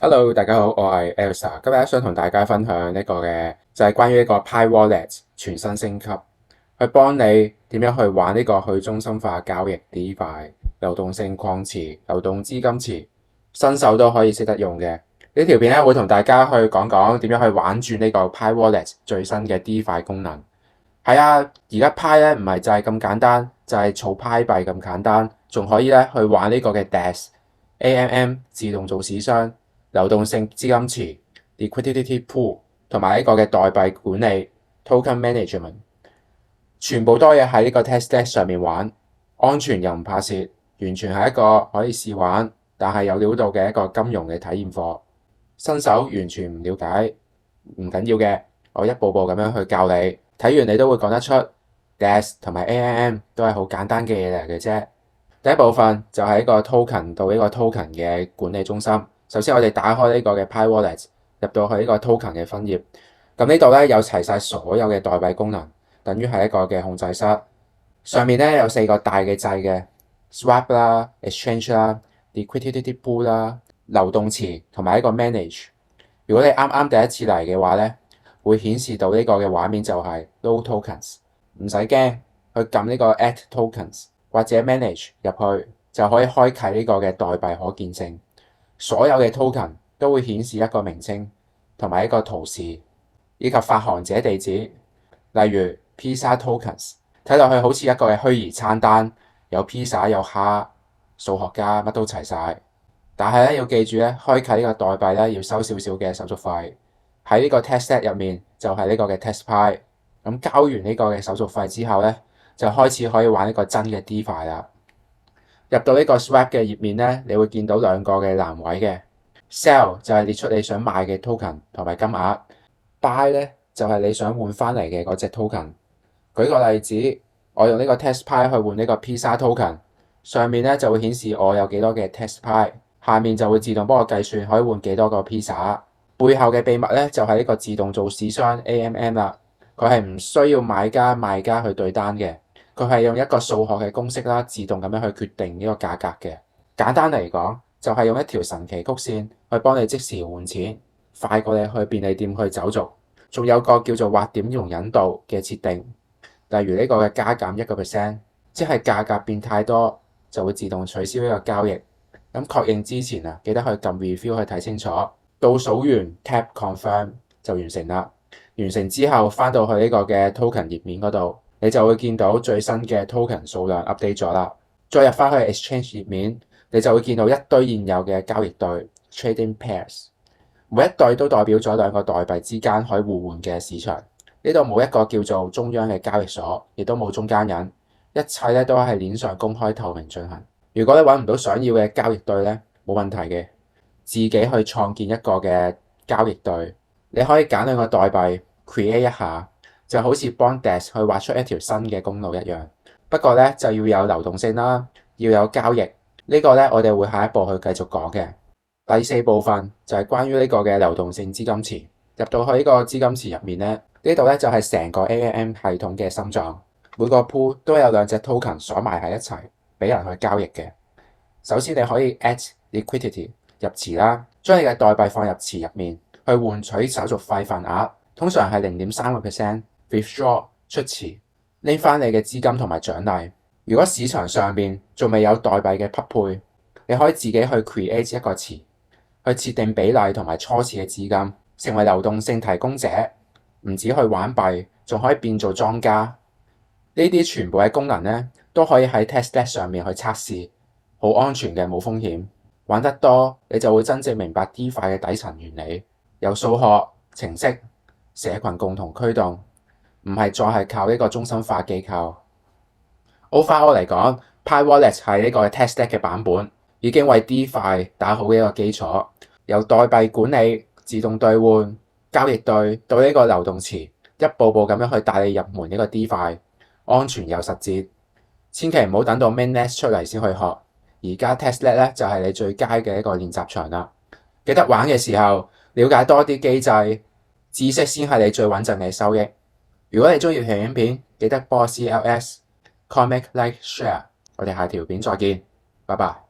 Hello，大家好，我係 Elsa，今日想同大家分享呢個嘅就係關於呢個 Pi Wallet 全新升級，去幫你點樣去玩呢個去中心化交易 DeFi 流動性礦池、流動資金池，新手都可以識得用嘅。呢條片咧會同大家去講講點樣去玩轉呢個 Pi Wallet 最新嘅 DeFi 功能。係啊，而家 Pi 咧唔係就係咁簡單，就係儲 Pi 幣咁簡單，仲可以咧去玩呢個嘅 DEX、AMM 自動做市商。流動性資金池 liquidity pool 同埋呢個嘅代幣管理 token management， 全部都可以喺呢個 testnet 上面玩，安全又唔怕蝕，完全係一個可以試玩但係有料到嘅一個金融嘅體驗課。新手完全唔了解唔緊要嘅，我一步步咁樣去教你，睇完你都會講得出 DEX 同埋 AMM 都係好簡單嘅嘢嚟嘅啫。第一部分就係一個 token 到呢個 token 嘅管理中心。首先我哋打開呢個嘅 Pi Wallet， 入到去呢個 token 嘅分頁，咁呢度咧有齊晒所有嘅代幣功能，等於係一個嘅控制室。上面咧有4個大嘅掣嘅 Swap 啦、Exchange 啦、Liquidity Pool 啦、流動池同埋一個 Manage。如果你啱啱第一次嚟嘅話咧，會顯示到呢個嘅畫面就係 Load Tokens， 唔使驚，去撳呢個 Add Tokens 或者 Manage 入去就可以開啟呢個嘅代幣可見性。所有嘅 token 都會顯示一個名稱同埋一個圖示，以及發行者地址，例如 Pizza Tokens， 睇落去好似一個嘅虛擬餐單，有 pizza 有蝦，數學家乜都齊晒。但係咧要記住咧，開啟呢個代幣咧要收少少嘅手續費。喺呢個 testnet 入面就係呢個嘅 testpi， 咁交完呢個嘅手續費之後咧，就開始可以玩呢個真嘅 DeFi 啦。入到呢個 Swap 嘅頁面咧，你會見到兩個嘅欄位嘅 Sell 就係列出你想賣嘅 token 同埋金額 ，Buy 咧就係你想換翻嚟嘅嗰隻 token。舉個例子，我用呢個 testpi 去換呢個 Pizza token， 上面咧就會顯示我有幾多嘅 testpi， 下面就會自動幫我計算可以換幾多個 pizza。背後嘅秘密咧就係呢個自動做市商 AMM 啦，佢係唔需要買家賣家去對單嘅。佢係用一個數學嘅公式啦，自動咁樣去決定呢個價格嘅。簡單嚟講，就係用一條神奇曲線去幫你即時換錢，快過你去便利店去走續。仲有個叫做劃點容忍度嘅設定，例如呢個嘅加減1%，即係價格變太多就會自動取消呢個交易。咁確認之前啊，記得去撳 review 去睇清楚。倒數完 tap confirm 就完成啦。完成之後翻到去呢個嘅 token 頁面嗰度，你就會見到最新嘅 token 數量 update 咗啦。再入翻去 exchange 頁面，你就會見到一堆現有嘅交易對 trading pairs， 每一對都代表咗兩個代幣之間可以互換嘅市場。呢度冇一個叫做中央嘅交易所，亦都冇中間人，一切咧都係鏈上公開透明進行。如果你揾唔到想要嘅交易對咧，冇問題嘅，自己去創建一個嘅交易對，你可以揀兩個代幣 create 一下。就好似幫 DEX 去畫出一條新嘅公路一樣，不過咧就要有流動性啦，要有交易。呢個咧我哋會下一步去繼續講嘅。第4部分就係關於呢個嘅流動性資金池。入到去呢個資金池入面咧，呢度咧就係成個 AMM 系統嘅心臟。每個 pool 都有2隻 token 鎖埋喺一齊，俾人去交易嘅。首先你可以 add liquidity 入池啦，將你嘅代幣放入池入面，去換取手續費份額，通常係0.3%。withdraw 出池，拎翻你嘅資金同埋獎勵。如果市場上面仲未有代幣嘅匹配，你可以自己去 create 一個池，去設定比例同埋初始嘅資金，成為流動性提供者。唔止去玩幣，仲可以變做莊家。呢啲全部嘅功能咧，都可以喺 testnet 上面去測試，好安全嘅，冇風險。玩得多，你就會真正明白 DeFi 嘅底層原理，由數學、程式、社群共同驅動。唔係再係靠呢個中心化機構。Overall 嚟講 ，Pi Wallet 係呢個 testnet 嘅版本，已經為 DeFi 打好呢個基礎。由代幣管理、自動兌換、交易對到呢個流動池，一步步咁樣去帶你入門呢個 DeFi， 安全又實戰。千祈唔好等到 mainnet 出嚟先去學。而家 testnet 咧就係你最佳嘅一個練習場啦。記得玩嘅時候，了解多啲機制，知識先係你最穩陣嘅收益。如果你中意條影片，記得幫我 CLS、comment、like、share。我哋下條片再見，拜拜。